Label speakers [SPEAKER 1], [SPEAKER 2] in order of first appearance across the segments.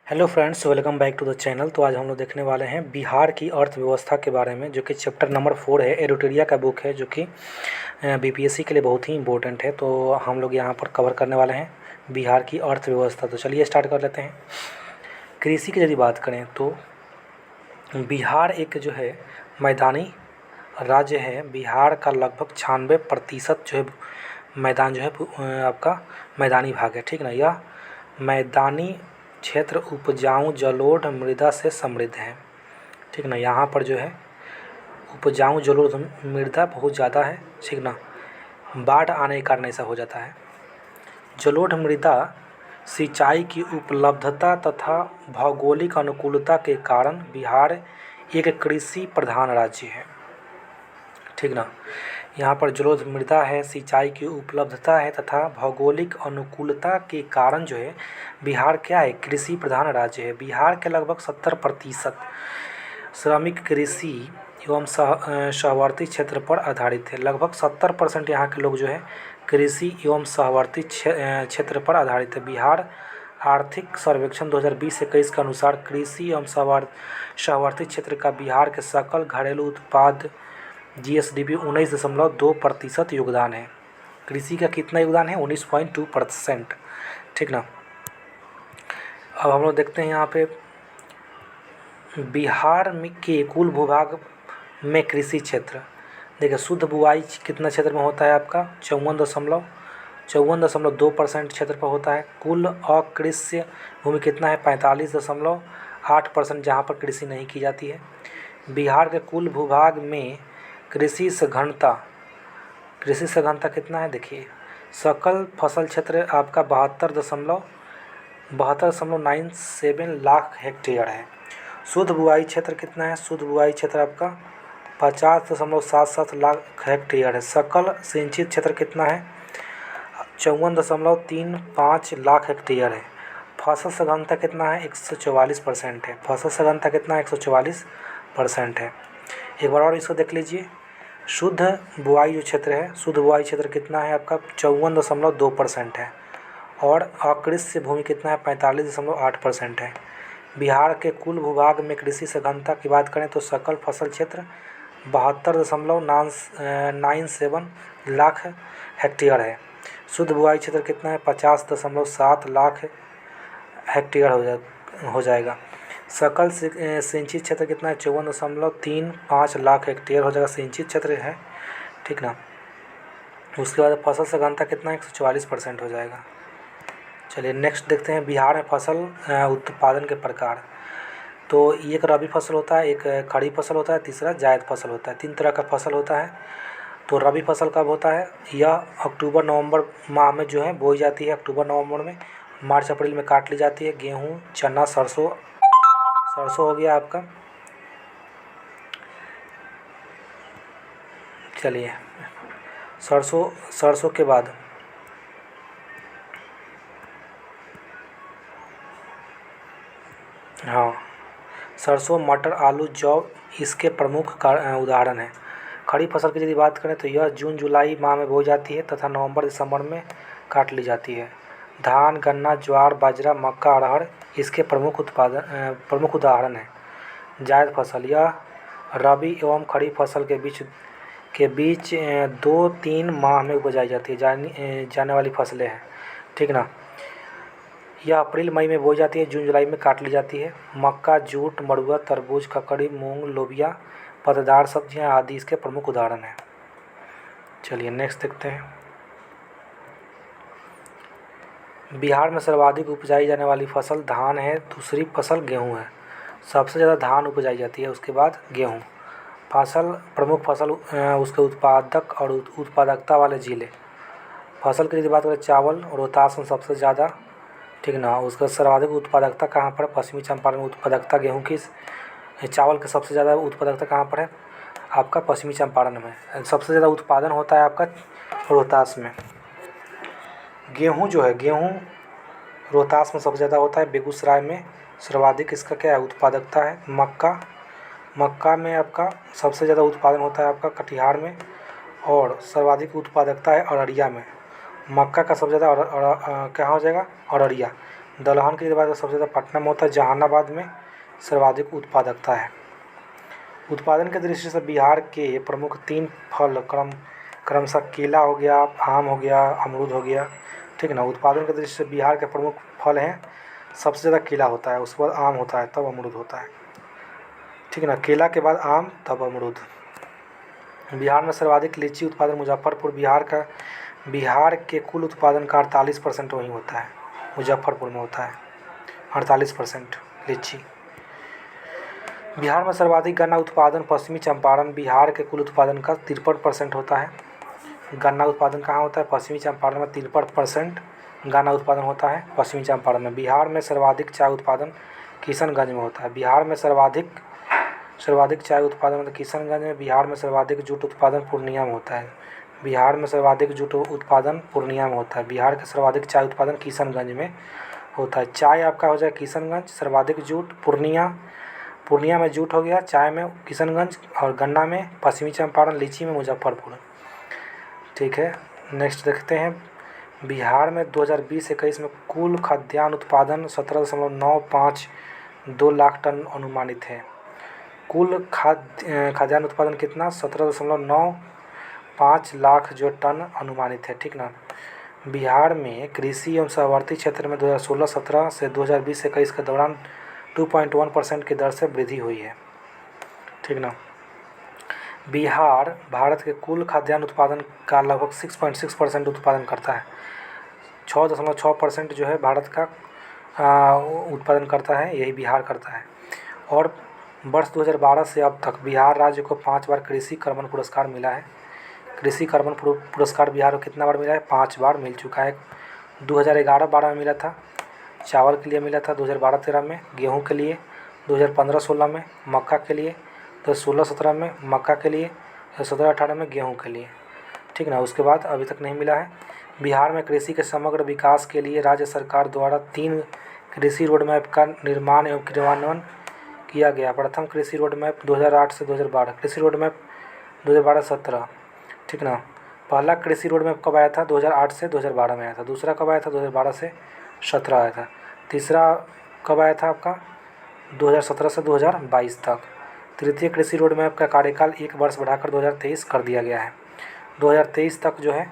[SPEAKER 1] Hello friends, welcome back to the channel. तो आज हम लोग देखने वाले हैं बिहार की अर्थव्यवस्था के बारे में, जो कि चैप्टर नंबर 4 है। एडिटोरिया का बुक है, जो कि बीपीएससी के लिए बहुत ही इम्पोर्टेंट है। तो हम लोग यहाँ पर कवर करने वाले हैं बिहार की अर्थव्यवस्था। तो चलिए स्टार्ट कर लेते हैं। कृषि की यदि बात करें तो बिहार एक जो है मैदानी राज्य है। बिहार का लगभग 96% जो है मैदान जो है आपका मैदानी भाग है, ठीक ना। यह मैदानी क्षेत्र उपजाऊ जलोढ़ मृदा से समृद्ध है, ठीक ना। यहाँ पर जो है उपजाऊ जलोढ़ मृदा बहुत ज़्यादा है, ठीक ना। बाढ़ आने के कारण ऐसा हो जाता है। जलोढ़ मृदा सिंचाई की उपलब्धता तथा भौगोलिक अनुकूलता के कारण बिहार एक कृषि प्रधान राज्य है, ठीक ना। यहाँ पर जलोढ़ मृदा है, सिंचाई की उपलब्धता है तथा भौगोलिक अनुकूलता के कारण जो है बिहार क्या है, कृषि प्रधान राज्य है। बिहार के लगभग 70% श्रमिक कृषि एवं सहवर्ती क्षेत्र पर आधारित है। लगभग 70% यहाँ के लोग जो है कृषि एवं सहवर्ती क्षेत्र पर आधारित है। बिहार आर्थिक सर्वेक्षण 2020-21 के अनुसार कृषि एवं सहवर्ती क्षेत्र का बिहार के सकल घरेलू उत्पाद जीएसडीपी 19.2% योगदान है। कृषि का कितना योगदान है? 19.2%, ठीक ना। अब हम लोग देखते हैं यहाँ पे बिहार में के कुल भूभाग में कृषि क्षेत्र। देखिए, शुद्ध बुआई कितना क्षेत्र में होता है आपका? 54.2% क्षेत्र पर होता है। कुल अकृषि भूमि कितना है? 45.8%, जहाँ पर कृषि नहीं की जाती है। बिहार के कुल भूभाग में कृषि सघनता कितना है? देखिए, सकल फसल क्षेत्र आपका 72.97 लाख हेक्टेयर है। शुद्ध बुआई क्षेत्र कितना है? शुद्ध बुआई क्षेत्र आपका 50.77 लाख हेक्टेयर है। सकल सिंचित क्षेत्र कितना है? 54.35 लाख हेक्टेयर है। फसल सघनता कितना है? 144% है। फसल सघनता कितना है? 144% है। एक बार और इसको देख लीजिए। शुद्ध बुआई जो क्षेत्र है, शुद्ध बुआई क्षेत्र कितना है आपका? 54.2% है। और अकृषि भूमि कितना है? 45.8% है। बिहार के कुल भूभाग में कृषि सघनता की बात करें तो सकल फसल क्षेत्र 72.97 लाख हेक्टेयर है। शुद्ध बुआई क्षेत्र कितना है? 50.7 लाख हेक्टेयर हो जाएगा। सकल सिंचित क्षेत्र कितना है? 54.35 लाख हेक्टेयर हो जाएगा, सिंचित क्षेत्र है, ठीक ना। उसके बाद फसल सघनता कितना है? 144% हो जाएगा। चलिए नेक्स्ट देखते हैं बिहार में फसल उत्पादन के प्रकार। तो एक रबी फसल होता है, एक खड़ी फसल होता है, तीसरा जायद फसल होता है। 3 तरह का फसल होता है। तो रबी फसल कब होता है? यह अक्टूबर नवंबर माह में जो है बोई जाती है। अक्टूबर नवंबर में, मार्च अप्रैल में काट ली जाती है। गेहूँ, चना, सरसों हो गया आपका। चलिए, सरसों के बाद हाँ, सरसों, मटर, आलू, जौ इसके प्रमुख उदाहरण हैं। खड़ी फसल की यदि बात करें तो यह जून जुलाई माह में बोई जाती है तथा नवंबर दिसंबर में काट ली जाती है। धान, गन्ना, ज्वार, बाजरा, मक्का, अरहर इसके प्रमुख उदाहरण हैं। जायद फसल, यह रबी एवं खड़ी फसल के बीच 2-3 माह में उपजाई जाती है जाने वाली फसलें हैं, ठीक ना। यह अप्रैल मई में बोई जाती है, जून जुलाई में काट ली जाती है। मक्का, जूट, मड़ुआ, तरबूज, ककड़ी, मूंग, लोबिया, पत्तेदार सब्जियां आदि इसके प्रमुख उदाहरण हैं। चलिए नेक्स्ट देखते हैं। बिहार में सर्वाधिक उपजाई जाने वाली फसल धान है, दूसरी फसल गेहूँ है। सबसे ज़्यादा धान उपजाई जाती है, उसके बाद गेहूँ। प्रमुख फसल उसके उत्पादक और उत्पादकता वाले जिले। फसल की यदि बात करें, चावल रोहतास में सबसे ज़्यादा, ठीक ना। उसका सर्वाधिक उत्पादकता कहाँ पर है? पश्चिमी चंपारण में उत्पादकता गेहूँ की, चावल की सबसे ज़्यादा उत्पादकता कहाँ पर है? आपका पश्चिमी चंपारण में। सबसे ज़्यादा उत्पादन होता है आपका रोहतास में। गेहूँ जो है, गेहूँ रोहतास में सबसे ज़्यादा होता है। बेगूसराय में सर्वाधिक इसका क्या है? उत्पादकता है। मक्का में आपका सबसे ज़्यादा उत्पादन होता है आपका कटिहार में। और सर्वाधिक उत्पादकता है अररिया में। मक्का का सबसे ज़्यादा कहाँ हो जाएगा? अररिया। दलहन की बात सबसे ज़्यादा पटना में होता है, जहानाबाद में सर्वाधिक उत्पादकता है। उत्पादन की दृष्टि से बिहार के प्रमुख 3 फल क्रमशः केला हो गया, आम हो गया, अमरूद हो गया, ठीक है ना। उत्पादन की दृष्टि से बिहार के प्रमुख फल हैं, सबसे ज़्यादा केला होता है, उसके बाद आम होता है, तब अमरूद होता है, ठीक है ना। केला के बाद आम, तब अमरूद। बिहार में सर्वाधिक लीची उत्पादन मुजफ्फरपुर, बिहार के कुल उत्पादन का 48% वहीं होता है, मुजफ्फरपुर में होता है 48% लीची। बिहार में सर्वाधिक गन्ना उत्पादन पश्चिमी चंपारण, बिहार के कुल उत्पादन का 53% होता है। गन्ना उत्पादन कहाँ होता है? पश्चिमी चंपारण में 53% गन्ना उत्पादन होता है, पश्चिमी चंपारण में। बिहार में सर्वाधिक चाय उत्पादन किशनगंज में होता है। बिहार में सर्वाधिक चाय उत्पादन मतलब किशनगंज में। बिहार में सर्वाधिक जूट उत्पादन पूर्णिया में होता है। बिहार में सर्वाधिक जूट उत्पादन पूर्णिया में होता है। बिहार के सर्वाधिक चाय उत्पादन किशनगंज में होता है। चाय आपका हो जाए किशनगंज, सर्वाधिक जूट पूर्णिया में जूट हो गया, चाय में किशनगंज, और गन्ना में पश्चिमी चंपारण, लीची में मुजफ्फरपुर, ठीक है। नेक्स्ट देखते हैं, बिहार में 2020-21 में कुल खाद्यान्न उत्पादन 17.952 लाख टन अनुमानित है। कुल खाद्यान्न उत्पादन कितना? 17.95 लाख जो टन अनुमानित है, ठीक ना। बिहार में कृषि एवं सहवर्ती क्षेत्र में 2016-17 से 2020-21 के दौरान 2.1% की दर से वृद्धि हुई है, ठीक ना। बिहार भारत के कुल खाद्यान्न उत्पादन का लगभग 6.6% उत्पादन करता है। 6.6% जो है भारत का उत्पादन करता है, यही बिहार करता है। और वर्ष 2012 से अब तक बिहार राज्य को 5 बार कृषि कर्मण पुरस्कार मिला है। कृषि कर्मण पुरस्कार बिहार को कितना बार मिला है? 5 बार मिल चुका है। 2011-12 में मिला था, चावल के लिए मिला था। 2012-13 में गेहूं के लिए, 2015-16 में मक्का के लिए, 2016-17 में मक्का के लिए, 2017-18 में गेहूं के लिए, ठीक ना। उसके बाद अभी तक नहीं मिला है। बिहार में कृषि के समग्र विकास के लिए राज्य सरकार द्वारा 3 कृषि रोड मैप का निर्माण एवं क्रियान्वयन किया गया। प्रथम कृषि रोड मैप 2008 से 2012, कृषि रोड मैप 2012-17, ठीक ना। पहला कृषि रोड मैप कब आया था? 2008 से 2012 में आया था। दूसरा कब आया था? 2012 से 17 आया था। तीसरा कब आया था आपका? 2017 से 2022 तक। तृतीय कृषि रोड मैप का कार्यकाल 1 वर्ष बढ़ाकर 2023 कर दिया गया है। 2023 तक जो है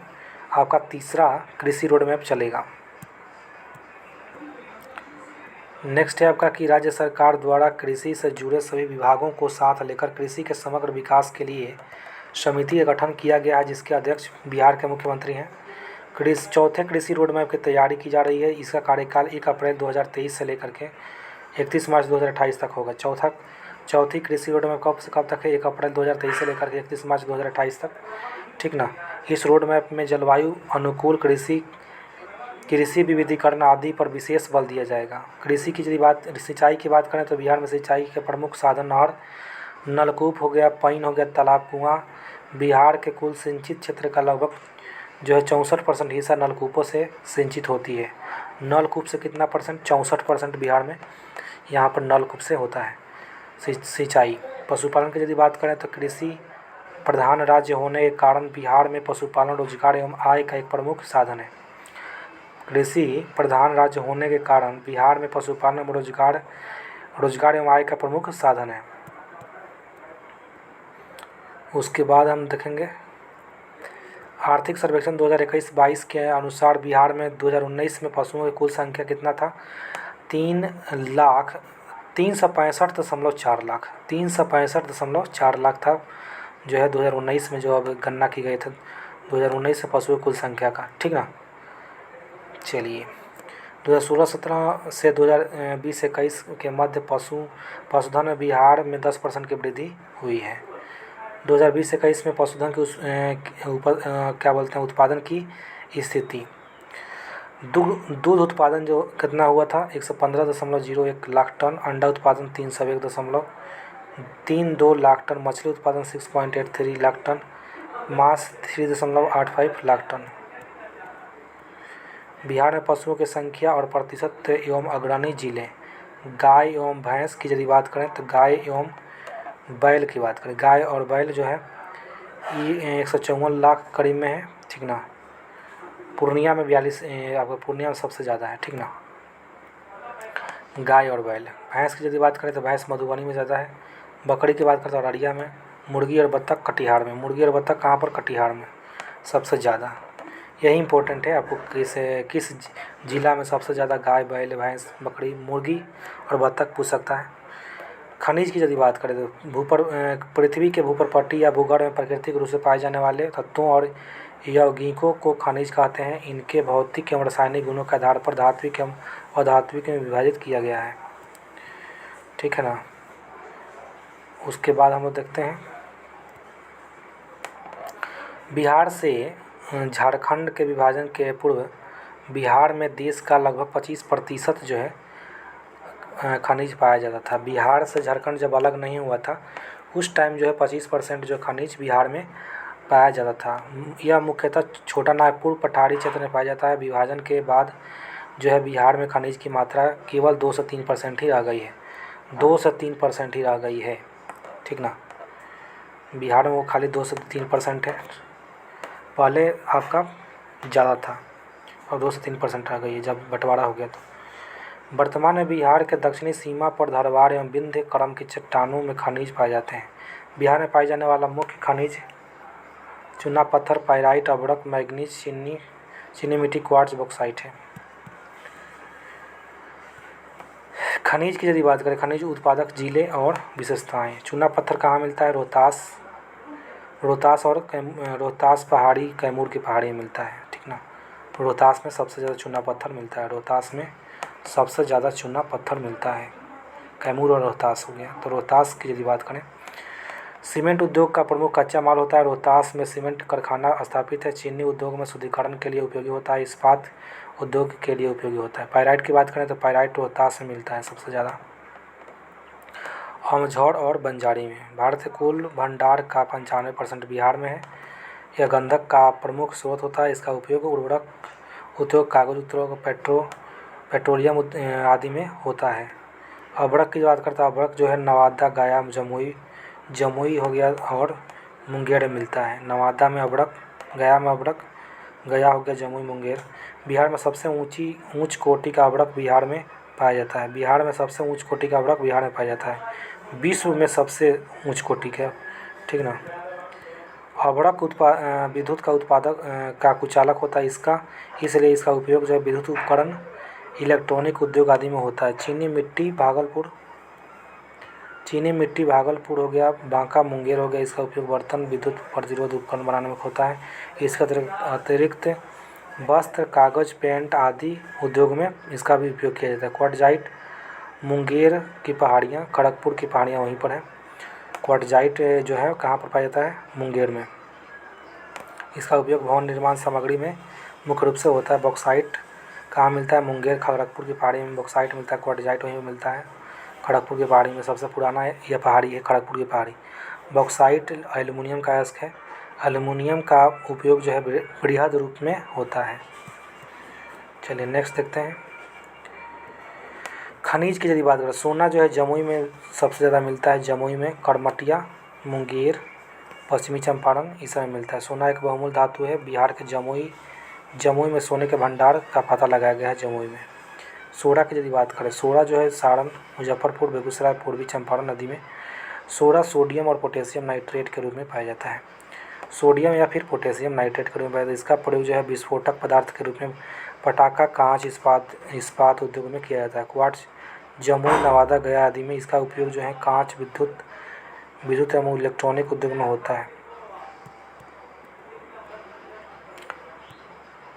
[SPEAKER 1] आपका तीसरा कृषि रोड मैप चलेगा। नेक्स्ट है आपका कि राज्य सरकार द्वारा कृषि से जुड़े सभी विभागों को साथ लेकर कृषि के समग्र विकास के लिए समिति का गठन किया गया है, जिसके अध्यक्ष बिहार के मुख्यमंत्री हैं। चौथे कृषि रोड मैप की तैयारी की जा रही है। इसका कार्यकाल 1 अप्रैल 2023 से लेकर के 31 मार्च 2028 तक होगा। चौथी कृषि रोड मैप कब से कब तक है? 1 अप्रैल 2023 से लेकर के 31 मार्च 2028 तक, ठीक ना। इस रोड मैप में जलवायु अनुकूल कृषि विविधीकरण आदि पर विशेष बल दिया जाएगा। सिंचाई की बात करें तो बिहार में सिंचाई के प्रमुख साधन नहर, नलकूप हो गया, पईन हो गया, तालाब, कुआं। बिहार के कुल सिंचित क्षेत्र का लगभग जो है 64% हिस्सा नलकूपों से सिंचित होती है। नलकूप से कितना परसेंट? 64% बिहार में यहाँ पर नलकूप से होता है सिंचाई। पशुपालन की यदि बात करें तो कृषि प्रधान राज्य होने के कारण बिहार में पशुपालन रोजगार एवं आय का एक प्रमुख साधन है। कृषि प्रधान राज्य होने के कारण बिहार में पशुपालन एवं रोजगार एवं आय का प्रमुख साधन है। उसके बाद हम देखेंगे आर्थिक सर्वेक्षण 2021-22 के अनुसार बिहार में 2019 में पशुओं की कुल संख्या कितना था? 3,365.4 लाख 365.4 लाख था जो है 2019 में, जो अब गणना की गई था 2019 में पशुओं की कुल संख्या का, ठीक ना। चलिए 2016-17 से 2020-21 के मध्य पशुधन में बिहार में 10% की वृद्धि हुई है। 2020-21 में पशुधन के उत्पादन की स्थिति, दूध उत्पादन जो कितना हुआ था? 115.01 लाख टन, अंडा उत्पादन 301.32 लाख टन, मछली उत्पादन 6.83 लाख टन, मांस 3.85 लाख टन। बिहार में पशुओं की संख्या और प्रतिशत एवं अग्रणी जिले, गाय एवं भैंस की यदि बात करें तो गाय एवं बैल की बात करें, गाय और बैल जो है ये 154 लाख करीब में है, ठीक ना। पूर्णिया में 42, आपका पूर्णिया में सबसे ज़्यादा है, ठीक ना। गाय और बैल। भैंस की यदि बात करें तो भैंस मधुबनी में ज़्यादा है। बकरी की बात करें तो अररिया में। मुर्गी और बत्तख कटिहार में। मुर्गी और बत्तख कहाँ पर? कटिहार में सबसे ज़्यादा। यही इम्पोर्टेंट है, आपको किस ज़िला में सबसे ज़्यादा गाय, बैल, भैंस, बकरी, मुर्गी और बत्तख पूछ सकता है। खनिज की यदि बात करें तो पृथ्वी के भूपरपट्टी या भूगर्भ में प्राकृतिक रूप से पाए जाने वाले तत्वों और यौगिकों को खनिज कहते हैं। इनके भौतिक एवं रासायनिक गुणों के आधार पर धात्विक एवं अधात्विक में विभाजित किया गया है। ठीक है ना। उसके बाद हम लोग देखते हैं बिहार से झारखंड के विभाजन के पूर्व बिहार में देश का लगभग 25% जो है खनिज पाया जाता था। बिहार से झारखंड जब अलग नहीं हुआ था उस टाइम जो है 25% जो खनिज बिहार में पाया जाता था। यह मुख्यतः छोटा नागपुर पठारी क्षेत्र में पाया जाता है। विभाजन के बाद जो है बिहार में खनिज की मात्रा केवल 2 से 3% ही रह गई है। 2 से 3% ही रह गई है। ठीक ना। बिहार में वो खाली 2 से 3% है। पहले आपका ज़्यादा था और 2 से 3% रह गई है जब बंटवारा हो गया तो। वर्तमान में बिहार के दक्षिणी सीमा पर धारवाड़ एवं विंध्य क्रम की चट्टानों में खनिज पाए जाते हैं। बिहार में पाए जाने वाला मुख्य खनिज चूना पत्थर, पाइराइट, अभ्रक, मैग्नीज, चीनी मिट्टी, क्वार्ट्ज, बॉक्साइट है। खनिज की यदि बात करें, खनिज उत्पादक जिले और विशेषताएं। चूना पत्थर कहाँ मिलता है? रोहतास पहाड़ी, कैमूर की पहाड़ी में मिलता है। ठीक ना। रोहतास में सबसे ज़्यादा चूना पत्थर मिलता है। रोहतास में सबसे ज़्यादा चूना पत्थर मिलता है। कैमूर और रोहतास हो गया। तो रोहतास की यदि बात करें, सीमेंट उद्योग का प्रमुख कच्चा माल होता है। रोहतास में सीमेंट कारखाना स्थापित है। चीनी उद्योग में शुद्धिकरण के लिए उपयोगी होता है। इस्पात उद्योग के लिए उपयोगी होता है। पाइराइट की बात करें तो पाइराइट रोहतास में मिलता है सबसे ज़्यादा। अमझौर और बंजारी में। भारत के कुल भंडार का 95% बिहार में है। यह गंधक का प्रमुख स्रोत होता है। इसका उपयोग उर्वरक उद्योग, कागज उद्योग, पेट्रोलियम आदि में होता है। अभ्रक की बात करता है, अभ्रक जो है नवादा, गया, जमुई हो गया और मुंगेर में मिलता है। नवादा में अभ्रक, गया में अभ्रक, गया हो गया, जमुई, मुंगेर। बिहार में सबसे उच्च कोटि का अभ्रक बिहार में पाया जाता है। बिहार में सबसे उच्च कोटि का अभ्रक बिहार में पाया जाता है। विश्व में सबसे उच्च कोटि का। ठीक ना। अभ्रक विद्युत का उत्पादक का कुचालक होता है इसलिए इसका उपयोग जो है विद्युत उपकरण, इलेक्ट्रॉनिक उद्योग आदि में होता है। चीनी मिट्टी भागलपुर हो गया, बांका, मुंगेर हो गया। इसका उपयोग बर्तन, विद्युत प्रतिरोध उपकरण बनाने में होता है। इसके अतिरिक्त वस्त्र, कागज, पेंट आदि उद्योग में इसका भी उपयोग किया जाता है। क्वार्टजाइट, मुंगेर की पहाड़ियाँ, खड़गपुर की पहाड़ियाँ वहीं पर हैं। क्वार्टजाइट जो है कहाँ पर पाया जाता है? मुंगेर में। इसका उपयोग भवन निर्माण सामग्री में मुख्य रूप से होता है। बॉक्साइट कहाँ मिलता है? मुंगेर, खड़गपुर की पहाड़ी में बॉक्साइट मिलता है। क्वार्टजाइट वहीं पर मिलता है। खड़गपुर की पहाड़ी में सबसे पुराना यह पहाड़ी है, खड़गपुर की पहाड़ी। बॉक्साइट एल्युमिनियम का अयस्क है। एल्युमिनियम का उपयोग जो है बृहद रूप में होता है। चलिए नेक्स्ट देखते हैं। खनिज की यदि बात करें, सोना जो है जमुई में सबसे ज़्यादा मिलता है। जमुई में, करमटिया, मुंगेर, पश्चिमी चंपारण इस में मिलता है। सोना एक बहुमूल्य धातु है। बिहार के जमुई में सोने के भंडार का पता लगाया गया है। जमुई में। सोडा की यदि बात करें, सोडा जो है सारण, मुजफ्फरपुर, बेगूसराय, पूर्वी चंपारण नदी में सोडा सोडियम और पोटेशियम नाइट्रेट के रूप में पाया जाता है। सोडियम या फिर पोटेशियम नाइट्रेट के रूप में पाया जाता है। इसका प्रयोग जो है विस्फोटक पदार्थ के रूप में पटाखा, कांच, इस्पात उद्योग में किया जाता है। क्वार्ट्ज जमुई, नवादा, गया आदि में इसका उपयोग जो है कांच, विद्युत एवं इलेक्ट्रॉनिक उद्योग में होता है।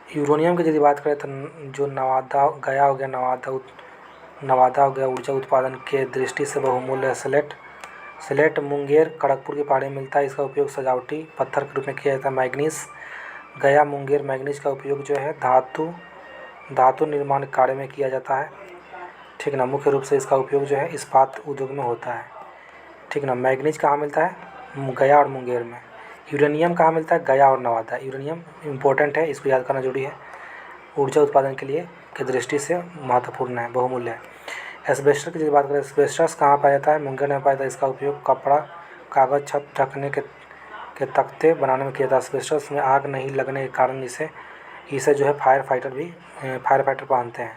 [SPEAKER 1] यूरेनियम की यदि बात करें तो जो नवादा, गया हो गया, नवादा हो गया, ऊर्जा उत्पादन के दृष्टि से बहुमूल्य है। स्लेट मुंगेर, खड़गपुर की पहाड़ी में मिलता है। इसका उपयोग सजावटी पत्थर के रूप में किया जाता है। मैग्नीज गया, मुंगेर, मैग्नीज का उपयोग जो है धातु निर्माण कार्य में किया जाता है। ठीक ना। मुख्य रूप से इसका उपयोग जो है इस्पात उद्योग में होता है। ठीक ना। मैग्नीज कहाँ मिलता है? गया और मुंगेर में। यूरेनियम कहाँ मिलता है? गया और नवादा। यूरेनियम इम्पोर्टेंट है, इसको याद करना जरूरी है। ऊर्जा उत्पादन के लिए की दृष्टि से महत्वपूर्ण है, बहुमूल्य है। एस्बेस्टस की बात करें, एस्बेस्टस कहाँ पाया जाता है? मुंगेर में पाया जाता है। इसका उपयोग कपड़ा, कागज, छत ढकने के तख्ते बनाने में किया जाता है। एस्बेस्टस में आग नहीं लगने के कारण इसे जो है फायर फाइटर पहनते हैं।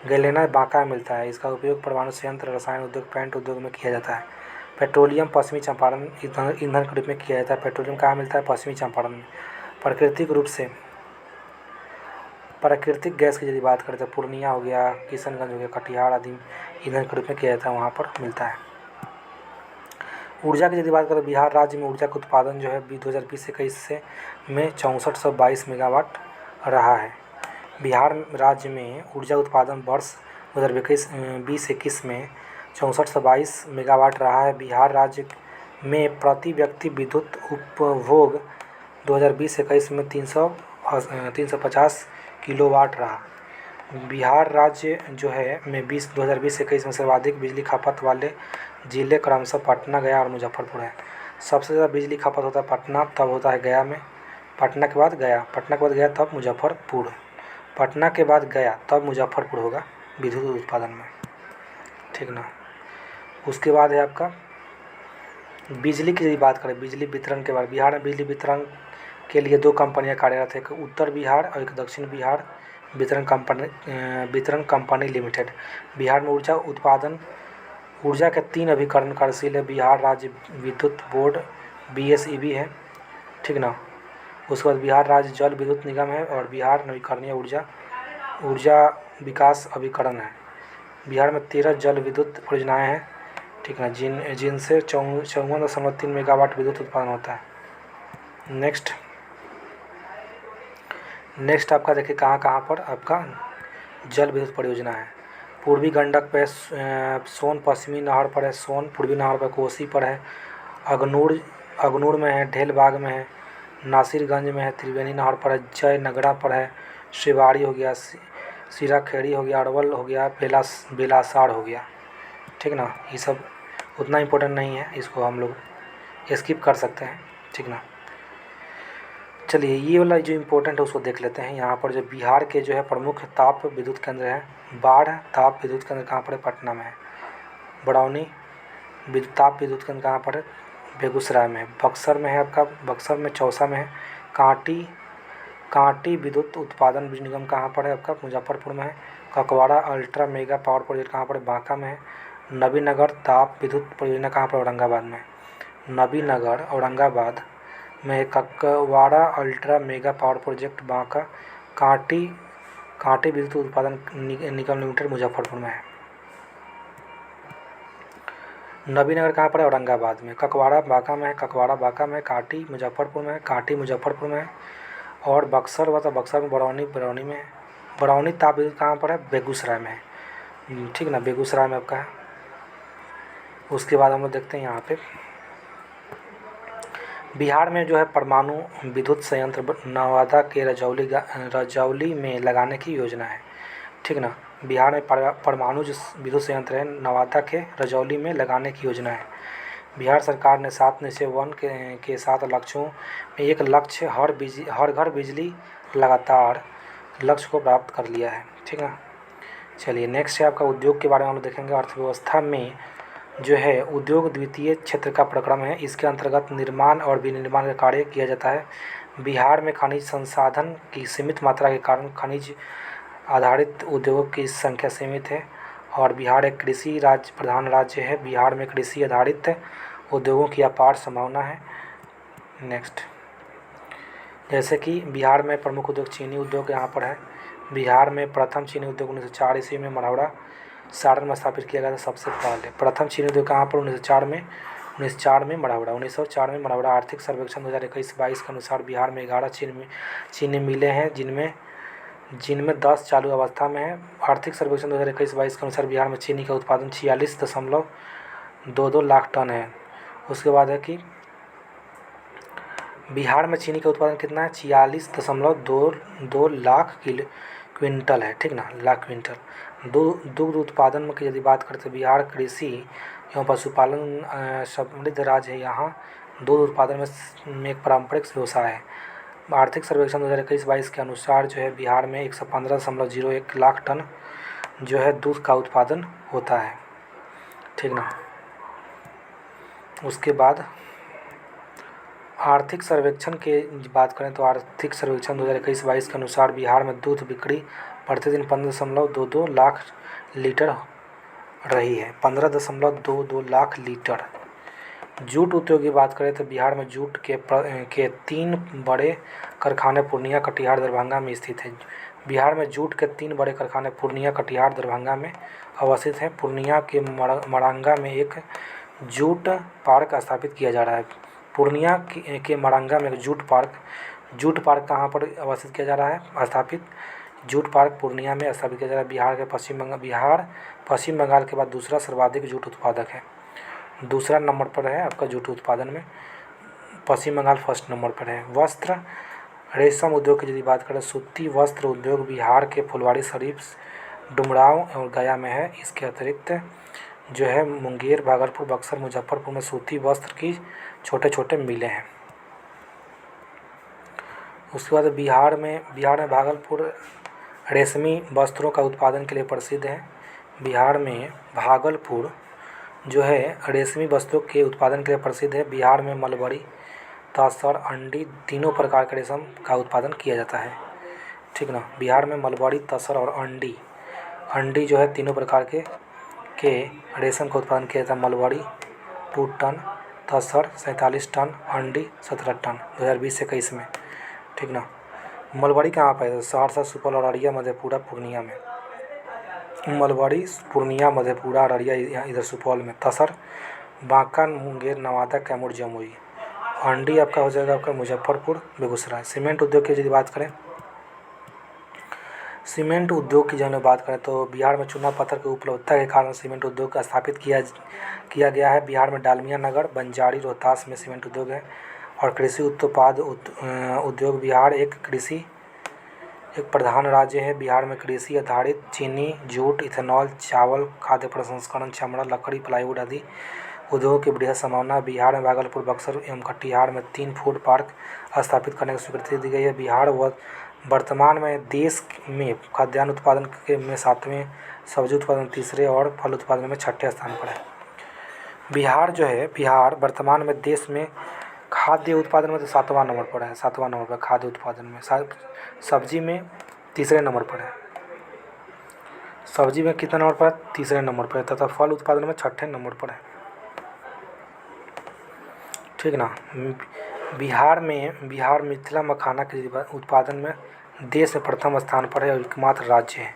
[SPEAKER 1] गैलेना बांका में मिलता है। इसका उपयोग परमाणु संयंत्र, रसायन उद्योग, पेंट उद्योग में किया जाता है। पेट्रोलियम पश्चिमी चंपारण ईंधन के रूप में किया जाता है। पेट्रोलियम कहाँ मिलता है? पश्चिमी चंपारण में। प्राकृतिक रूप से प्राकृतिक गैस की यदि बात करें तो पूर्णिया हो गया, किशनगंज हो गया, कटिहार आदि ईंधन के रूप में किया जाता है, वहाँ पर मिलता है। ऊर्जा की यदि बात करें, बिहार राज्य में ऊर्जा का उत्पादन जो है 2020-21 से में 6422 मेगावाट रहा है। बिहार राज्य में ऊर्जा उत्पादन वर्ष 2020-21 में 6422 मेगावाट रहा है। बिहार राज्य में प्रति व्यक्ति विद्युत उपभोग 2020-21 में 350 किलोवाट रहा। बिहार राज्य जो है में 2020-21 में सर्वाधिक बिजली खपत वाले जिले क्रमशः पटना, गया और मुजफ्फरपुर है। सबसे ज़्यादा बिजली खपत होता है पटना, तब होता है गया में, पटना के बाद गया, तब मुजफ्फरपुर, पटना के बाद गया तब मुजफ्फरपुर होगा विद्युत उत्पादन में, ठीक ना। उसके बाद है आपका बिजली की यदि बात करें, बिजली वितरण के बाद, बिहार में बिजली वितरण के लिए 2 कंपनियां कार्यरत है, एक उत्तर बिहार और एक दक्षिण बिहार वितरण कंपनी लिमिटेड। बिहार में ऊर्जा के 3 अभिकरण कार्यशील है। बिहार राज्य विद्युत बोर्ड BSEB है, ठीक ना। उसके बाद बिहार राज्य जल विद्युत निगम है और बिहार नवीकरणीय ऊर्जा विकास अभिकरण है। बिहार में 13 जल विद्युत परियोजनाएं हैं, ठीक है, जिनसे 54.3 मेगावाट विद्युत उत्पादन होता है। नेक्स्ट आपका देखिए कहाँ पर आपका जल विद्युत परियोजना है। पूर्वी गंडक पे सोन, पश्चिमी नहर पर है सोन, पूर्वी नहर पर कोसी पर है, अगनूर में है, ढेलबाग में है, नासिरगंज में है, त्रिवेणी नहर पर है, जयनगरा पर है, शिवाड़ी हो गया, सिराखेड़ी हो गया, अरवल हो गया, बेलासार हो गया, ठीक ना। ये सब उतना इम्पोर्टेंट नहीं है, इसको हम लोग स्किप कर सकते हैं, ठीक ना। चलिए ये वाला जो इम्पोर्टेंट है उसको देख लेते हैं। यहाँ पर जो बिहार के जो है प्रमुख ताप विद्युत केंद्र है, बाढ़ ताप विद्युत केंद्र कहाँ पर है? पटना में है। बरौनी ताप विद्युत केंद्र कहाँ पर है? बेगूसराय में है। बक्सर में है आपका, बक्सर में चौसा में है। कांटी विद्युत उत्पादन बिजली निगम कहाँ पर है आपका? मुजफ्फरपुर में है। ककवाड़ा अल्ट्रा मेगा पावर प्रोजेक्ट कहाँ पर है? बांका में है। नबीनगर ताप विद्युत परियोजना कहाँ पर? औरंगाबाद में। नबीनगर औरंगाबाद में Kakwara ultra mega power project Banka. Kanti विद्युत उत्पादन निगम लिमिटेड मुजफ्फरपुर में है। नबीनगर कहाँ पर है? औरंगाबाद में। ककवाड़ा बांका में है, कांटी मुजफ्फरपुर में है, और बक्सर हुआ तो बक्सर में बरौनी में है। बरौनी ताप विद्युत कहाँ पर है? बेगूसराय में है, ठीक ना, बेगूसराय में आपका है। उसके बाद हम लोग देखते हैं यहाँ पे बिहार में जो है परमाणु विद्युत संयंत्र नवादा के रजौली में लगाने की योजना है, ठीक ना। बिहार में परमाणु जो विद्युत संयंत्र है नवादा के रजौली में लगाने की योजना है। बिहार सरकार ने 7 निश्चय 1 के 7 लक्ष्यों में एक लक्ष्य हर घर बिजली लगातार लक्ष्य को प्राप्त कर लिया है, ठीक है। चलिए नेक्स्ट है आपका उद्योग के बारे में हम लोग देखेंगे। अर्थव्यवस्था में जो है उद्योग द्वितीय क्षेत्र का प्रक्रम है। इसके अंतर्गत निर्माण और विनिर्माण का कार्य किया जाता है। बिहार में खनिज संसाधन की सीमित मात्रा के कारण खनिज आधारित उद्योगों की संख्या सीमित है और बिहार एक कृषि प्रधान राज्य है। बिहार में कृषि आधारित उद्योगों की अपार संभावना है। नेक्स्ट, जैसे कि बिहार में प्रमुख उद्योग चीनी उद्योग यहाँ पर है। बिहार में प्रथम चीनी उद्योग 1904 ईस्वी में मढ़ौरा सारण में स्थापित किया गया था सबसे पहले। प्रथम चीनी उद्योग कहाँ पर? 1904 में मढ़ौरा। आर्थिक सर्वेक्षण 2021-22 के अनुसार बिहार में 11 चीनी मिलें हैं जिनमें 10 चालू अवस्था में है। आर्थिक सर्वेक्षण 2021-22 के अनुसार बिहार में चीनी का उत्पादन 46.22 लाख टन है। उसके बाद है कि बिहार में चीनी का उत्पादन कितना है? 46.22 लाख क्विंटल है, ठीक ना, लाख क्विंटल। दुग्ध उत्पादन में यदि बात करते हैं, बिहार कृषि एवं पशुपालन समृद्ध राज्य है। यहाँ दूध उत्पादन में एक पारंपरिक व्यवसाय है। आर्थिक सर्वेक्षण 2021-22 के अनुसार जो है बिहार में 115.01 लाख टन जो है दूध का उत्पादन होता है, ठीक ना। उसके बाद आर्थिक सर्वेक्षण के बात करें तो आर्थिक सर्वेक्षण 2021-22 के अनुसार बिहार में दूध बिक्री प्रतिदिन 15.22 लाख लीटर रही है। 15.22 लाख लीटर। जूट उद्योग की बात करें तो बिहार में जूट के 3 बड़े कारखाने पूर्णिया, कटिहार, दरभंगा में स्थित है। बिहार में जूट के 3 बड़े कारखाने पूर्णिया, कटिहार, दरभंगा में अवस्थित हैं। पूर्णिया के मरांगा में एक जूट पार्क स्थापित किया जा रहा है। पूर्णिया के मरांगा में जूट पार्क कहाँ पर अवस्थित किया जा रहा है स्थापित? जूट पार्क पूर्णिया में स्थापित किया जा रहा है। बिहार पश्चिम बंगाल के बाद दूसरा सर्वाधिक जूट उत्पादक है। दूसरा नंबर पर है आपका जूट उत्पादन में, पश्चिम बंगाल फर्स्ट नंबर पर है। वस्त्र रेशम उद्योग की यदि बात करें, सूती वस्त्र उद्योग बिहार के फुलवारीशरीफ, डुमरांव और गया में है। इसके अतिरिक्त जो है मुंगेर, भागलपुर, बक्सर, मुजफ्फरपुर में सूती वस्त्र की छोटे छोटे मिलें हैं। उसके बाद बिहार में भागलपुर रेशमी वस्त्रों का उत्पादन के लिए प्रसिद्ध है। बिहार में भागलपुर जो है रेशमी वस्त्रों के उत्पादन के लिए प्रसिद्ध है। बिहार में मलबरी, तसर, अंडी तीनों प्रकार के रेशम का उत्पादन किया जाता है। ठीक ना। बिहार में मलबरी, तसर और अंडी जो है तीनों प्रकार के रेशम का उत्पादन किया जाता है। मलबरी 2 टन, तसर 47 टन, अंडी 17 टन 2020-21 में। ठीक ना। मलबरी कहाँ पर है? सहरसा, सुपौल, अररिया, मधेपुरा, पूर्णिया में। मलबरी पूर्णिया, मधेपुरा, अररिया, इधर सुपौल में। तसर बांका, मुंगेर, नवादा, कैमूर, जमुई। अंडी आपका हो जाएगा आपका मुजफ्फरपुर, बेगूसराय। सीमेंट उद्योग की यदि बात करें, सीमेंट उद्योग की जब बात करें तो बिहार में चूना पत्थर की उपलब्धता के कारण सीमेंट उद्योग का स्थापित किया गया है। बिहार में डालमिया नगर, बंजारी, रोहतास में सीमेंट उद्योग है। और कृषि उत्पाद उद्योग बिहार एक प्रधान राज्य है। बिहार में कृषि आधारित चीनी, जूट, इथेनॉल, चावल, खाद्य प्रसंस्करण, चमड़ा, लकड़ी, प्लाईवुड आदि उद्योगों की बृहद संभावना। बिहार में भागलपुर, बक्सर एवं कटिहार में 3 फूड पार्क स्थापित करने की स्वीकृति दी गई है। बिहार वर्तमान में देश में खाद्यान्न उत्पादन में 7वें, सब्जी उत्पादन 3रे और फल उत्पादन में 6ठे स्थान पर है। बिहार वर्तमान में देश में खाद्य उत्पादन में तो 7वां नंबर पर है। 7वां नंबर पर खाद्य उत्पादन में। सब्जी में 3रे नंबर पर है। सब्जी में कितना नंबर पर है? 3रे नंबर पर है। तथा फल उत्पादन में 6ठे नंबर पर है। ठीक ना। बिहार मिथिला मखाना के उत्पादन में देश में प्रथम स्थान पर है और एकमात्र राज्य है।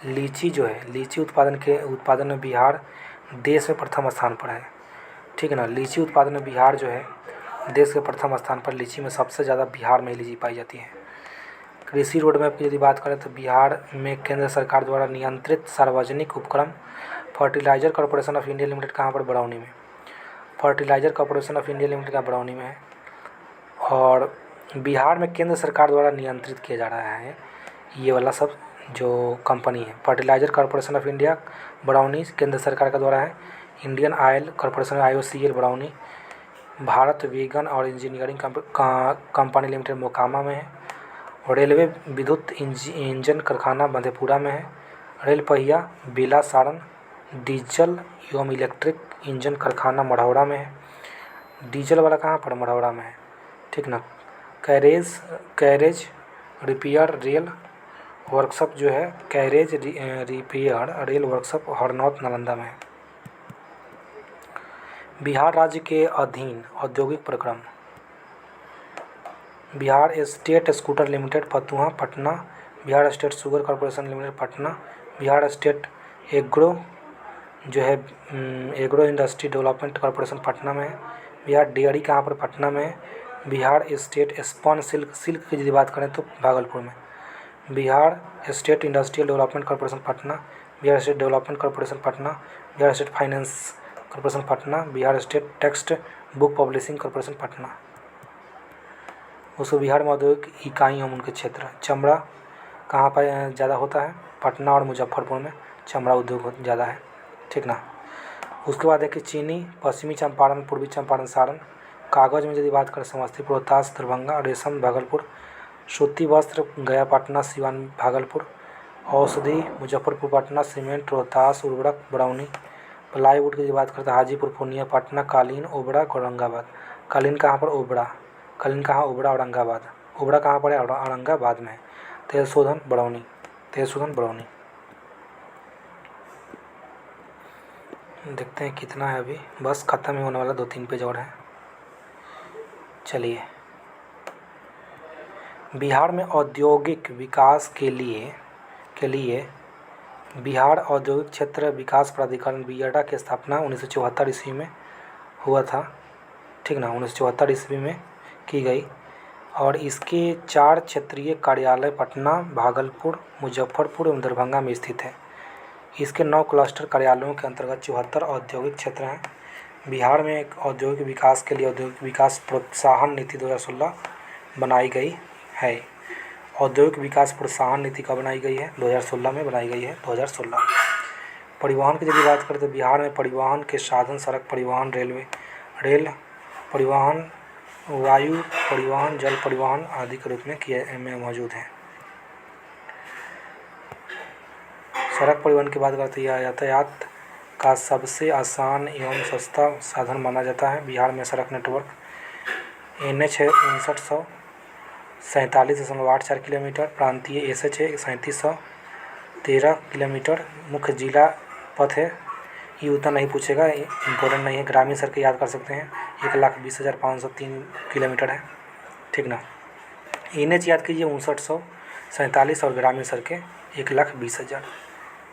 [SPEAKER 1] लीची उत्पादन में बिहार देश में प्रथम स्थान पर है। ठीक है ना। लीची उत्पादन में बिहार जो है देश के प्रथम स्थान पर। लीची में सबसे ज़्यादा बिहार में लीची पाई जाती है। कृषि रोड मैप की यदि बात करें तो बिहार में केंद्र सरकार द्वारा नियंत्रित सार्वजनिक उपक्रम fertiliser corporation of India limited कहाँ पर? बरौनी में। Fertiliser corporation of India limited का बरौनी में है। और बिहार में केंद्र सरकार द्वारा नियंत्रित किया जा रहा है ये वाला सब जो कंपनी है। Fertiliser corporation of India Barauni केंद्र सरकार का द्वारा है। Indian oil corporation IOCL Barauni. Bharat wagon और इंजीनियरिंग कंपनी लिमिटेड मोकामा में है। रेलवे विद्युत इंजन कारखाना मधेपुरा में है। रेल पहिया बेला सारण। डीजल एवं इलेक्ट्रिक इंजन कारखाना मढ़ौरा में है। डीजल वाला कहाँ पर? मढ़ौरा में है। ठीक ना। कैरेज रिपेयर रेल वर्कशॉप जो है carriage repair rail workshop Harnaut Nalanda में है। बिहार राज्य के अधीन औद्योगिक प्रक्रम Bihar state scooter limited Fatuha Patna. Bihar state sugar corporation limited Patna. Bihar state agro जो है agro industry development corporation Patna में है। बिहार डेयरी कहाँ पर? पटना में है। बिहार स्टेट स्पन सिल्क की यदि बात करें तो भागलपुर में। Bihar state industrial development corporation Patna. Bihar state development corporation Patna. Bihar state finance corporation Patna. Bihar state text book publishing corporation Patna. उसको बिहार में औद्योगिक इकाई हम उनके क्षेत्र। चमड़ा कहाँ पर ज़्यादा होता है? पटना और मुजफ्फरपुर में चमड़ा उद्योग ज़्यादा है। ठीक ना। उसके बाद देखिए चीनी पश्चिमी चंपारण, पूर्वी चंपारण, सारण। कागज़ में यदि बात करें समस्तीपुर, रोहतास, दरभंगा। रेशम भागलपुर। सूती वस्त्र गया, पटना, सिवान, भागलपुर। औषधि मुजफ्फरपुर, पटना। सीमेंट रोहतास, उर्वरक बरौनी। प्लाईवुड की बात करते हैं हाजीपुर, पूर्णिया, पटना। कालीन ओबरा, औरंगाबाद। कालीन कहाँ पर? ओबरा। कालीन कहाँ? ओबरा, औरंगाबाद। ओबरा कहाँ पर है? औरंगाबाद में। तेल शोधन बरौनी। तेजसुदन बरौनी। देखते हैं कितना है अभी, बस ख़त्म ही होने वाला, 2-3 पेज और हैं। चलिए, बिहार में औद्योगिक विकास के लिए बिहार औद्योगिक क्षेत्र विकास प्राधिकरण बियडा की स्थापना 1974 ईस्वी में हुआ था, ठीक ना, 1974 ईस्वी में की गई। और इसके 4 क्षेत्रीय कार्यालय पटना, भागलपुर, मुजफ्फरपुर एवं दरभंगा में स्थित है। इसके 9 क्लस्टर कार्यालयों के अंतर्गत 74 औद्योगिक क्षेत्र हैं। बिहार में एक औद्योगिक विकास के लिए औद्योगिक विकास प्रोत्साहन नीति 2016 बनाई गई है। औद्योगिक विकास प्रोत्साहन नीति कब बनाई गई है? 2016 में बनाई गई है, 2016। परिवहन की यदि बात करें तो बिहार में परिवहन के साधन सड़क परिवहन, रेल परिवहन, वायु परिवहन, जल परिवहन आदि के रूप में मौजूद हैं। सड़क परिवहन की बात करते हैं, यातायात का सबसे आसान एवं सस्ता साधन माना जाता है। बिहार में सड़क नेटवर्क NH है 5947.84 किलोमीटर, प्रांतीय SH है 3713 किलोमीटर, मुख्य जिला पथ है, ये उतना नहीं पूछेगा, इम्पोर्टेंट नहीं है। ग्रामीण सड़कें याद कर सकते हैं, 1,20,503 किलोमीटर है, ठीक ना। NH याद कीजिए 5947 और ग्रामीण सड़कें 1,20,000,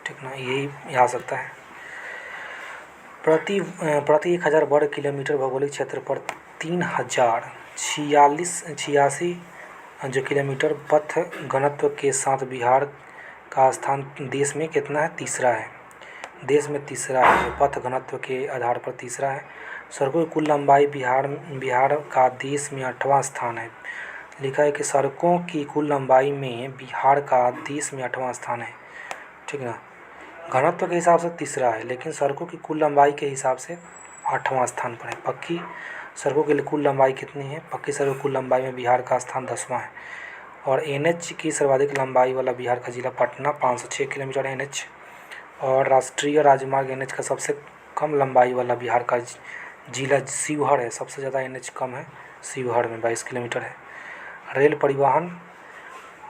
[SPEAKER 1] ठीक ना, यही आ सकता है। प्रति 1000 वर्ग किलोमीटर भौगोलिक क्षेत्र पर 3086 जो किलोमीटर पथ घनत्व के साथ बिहार का स्थान देश में कितना है? तीसरा है। देश में तीसरा है, पथ घनत्व के आधार पर तीसरा है। सड़कों की कुल लंबाई बिहार का देश में 8वां स्थान है। लिखा है कि सड़कों की कुल लंबाई में बिहार का देश में 8वां स्थान है, ठीक ना। घनत्व के हिसाब से तीसरा है, लेकिन सड़कों की कुल लंबाई के हिसाब से 8वां स्थान पर है। पक्की सड़कों की कुल लंबाई कितनी है? पक्की सड़कों की कुल लंबाई में बिहार का स्थान 10वां है। और NH की सर्वाधिक लंबाई वाला बिहार का जिला पटना 506 किलोमीटर है NH। और राष्ट्रीय राजमार्ग NH का सबसे कम लंबाई वाला बिहार का जिला शिवहर है, सबसे ज़्यादा NH कम है शिवहर में 22 किलोमीटर है। रेल परिवहन,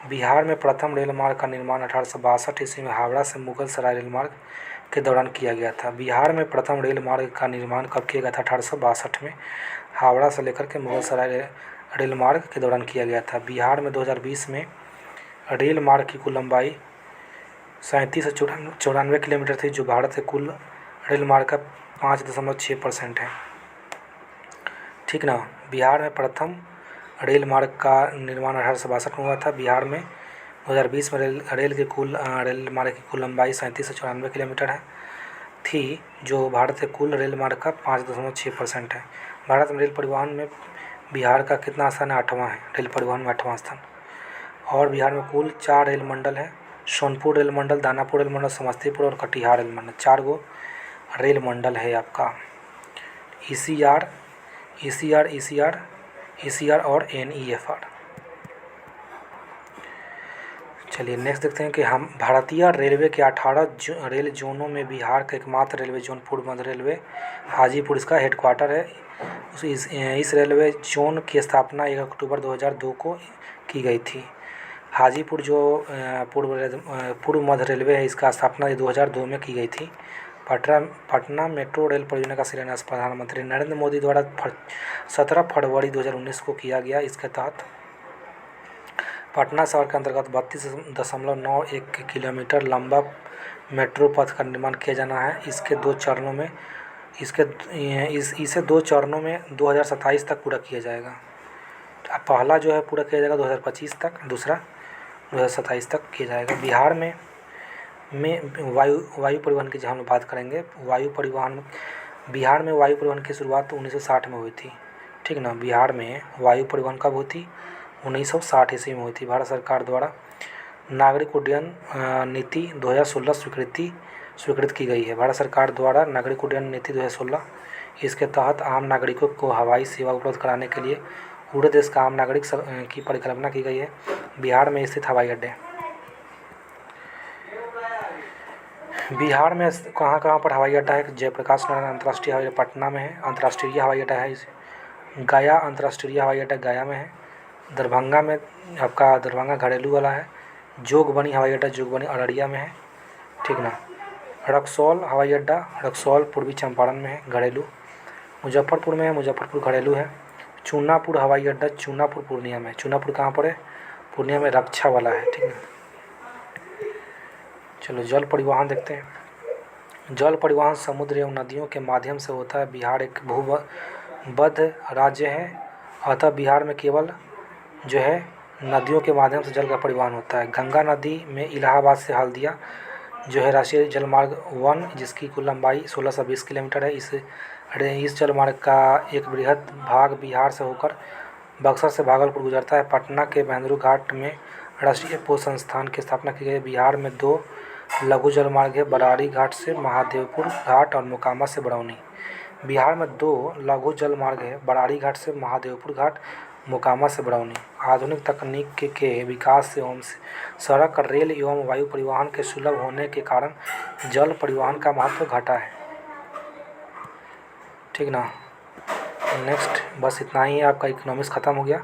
[SPEAKER 1] बिहार में प्रथम रेल मार्ग का निर्माण 1862 ईस्वी में हावड़ा से मुगल सराय रेल मार्ग के दौरान किया गया था। बिहार में प्रथम रेल मार्ग का निर्माण कब किया गया था? 1862 में हावड़ा से लेकर के मुगल सराय रेल मार्ग के दौरान किया गया था। बिहार में 2020 में रेल मार्ग की कुल लंबाई 3794 किलोमीटर थी, जो भारत के कुल रेल मार्ग का 5.6% है, ठीक ना। बिहार में प्रथम रेल मार्ग का निर्माण 1862 में हुआ था। बिहार में 2020 में रेल मार्ग की कुल लंबाई 3794 किलोमीटर है थी, जो भारत के कुल रेल मार्ग का 5.6% है। भारत में रेल परिवहन में बिहार का कितना स्थान है? 8वां है, रेल परिवहन में 8वां स्थान। और बिहार में कुल 4 रेल मंडल है, सोनपुर रेल मंडल, दानापुर रेल मंडल, समस्तीपुर और कटिहार रेल मंडल, 4 गो रेल मंडल है आपका। ECR और NEFR। चलिए नेक्स्ट देखते हैं कि हम भारतीय रेलवे के 18 रेल जोनों में बिहार का एकमात्र रेलवे जोन पूर्व मध्य रेलवे हाजीपुर इसका हेडक्वार्टर है। इस रेलवे जोन की स्थापना 1 अक्टूबर 2002 को की गई थी। हाजीपुर जो पूर्व मध्य रेलवे है, इसका स्थापना 2002 में की गई थी। पटना मेट्रो रेल परियोजना का शिलान्यास प्रधानमंत्री नरेंद्र मोदी द्वारा 17 फरवरी 2019 को किया गया। इसके तहत पटना शहर के अंतर्गत 32.91 किलोमीटर लंबा मेट्रो पथ का निर्माण किया जाना है। इसे 2 चरणों में 2027 तक पूरा किया जाएगा। पहला जो है पूरा किया जाएगा 2025 तक, दूसरा 2027 तक किया जाएगा। बिहार में वायु परिवहन की जहाँ हम बात करेंगे, बिहार में वायु परिवहन की शुरुआत 1960 में हुई थी, ठीक ना। बिहार में वायु परिवहन कब हुई थी? 1960 ईस्वी में हुई थी। भारत सरकार द्वारा नागरिक उड्डयन नीति 2016 स्वीकृत की गई है। भारत सरकार द्वारा नागरिक उड्डयन नीति 2016, इसके तहत आम नागरिकों को हवाई सेवा उपलब्ध कराने के लिए पूरे देश का आम नागरिक की परिकल्पना की गई है। बिहार में स्थित हवाई अड्डे, बिहार में कहाँ कहाँ पर हवाई अड्डा है? जयप्रकाश नारायण अंतर्राष्ट्रीय हवाई अड्डा पटना में है, अंतर्राष्ट्रीय हवाई अड्डा है। गया अंतर्राष्ट्रीय हवाई अड्डा गया में है। दरभंगा में आपका दरभंगा घरेलू वाला है। जोगबनी हवाई अड्डा जोगबनी अररिया में है, ठीक ना। रक्सौल हवाई अड्डा रक्सौल पूर्वी चंपारण में है, घरेलू। मुजफ्फरपुर में है, मुजफ्फरपुर घरेलू है। चूनापुर हवाई अड्डा चूनापुर पूर्णिया में, चूनापुर कहाँ पर है, पूर्णिया में, रक्षा वाला है, ठीक है। चलो जल परिवहन देखते हैं। जल परिवहन समुद्र एवं नदियों के माध्यम से होता है। बिहार एक भूबद्ध राज्य है, अतः बिहार में केवल जो है नदियों के माध्यम से जल का परिवहन होता है। गंगा नदी में इलाहाबाद से हल्दिया जो है राष्ट्रीय जलमार्ग 1, जिसकी कुल लंबाई 1620 किलोमीटर है। इस जलमार्ग का एक बृहद भाग बिहार से होकर बक्सर से भागलपुर गुजरता है। पटना के महेंद्रू घाट में राष्ट्रीय पोत संस्थान की स्थापना की गई। बिहार में 2 लघु जलमार्ग है, बरारी घाट से महादेवपुर घाट और मोकामा से बरौनी। बिहार में 2 लघु जलमार्ग है, बरारी घाट से महादेवपुर घाट, मोकामा से बरौनी। आधुनिक तकनीक के विकास एवं सड़क, रेल एवं वायु परिवहन के सुलभ होने के कारण जल परिवहन का महत्व घटा है, ठीक ना। नेक्स्ट बस इतना ही है, आपका इकोनॉमिक्स ख़त्म हो गया।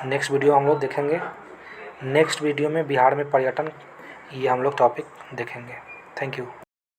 [SPEAKER 1] नेक्स्ट वीडियो हम लोग देखेंगे। नेक्स्ट वीडियो में बिहार में पर्यटन, ये हम लोग टॉपिक देखेंगे। Thank you.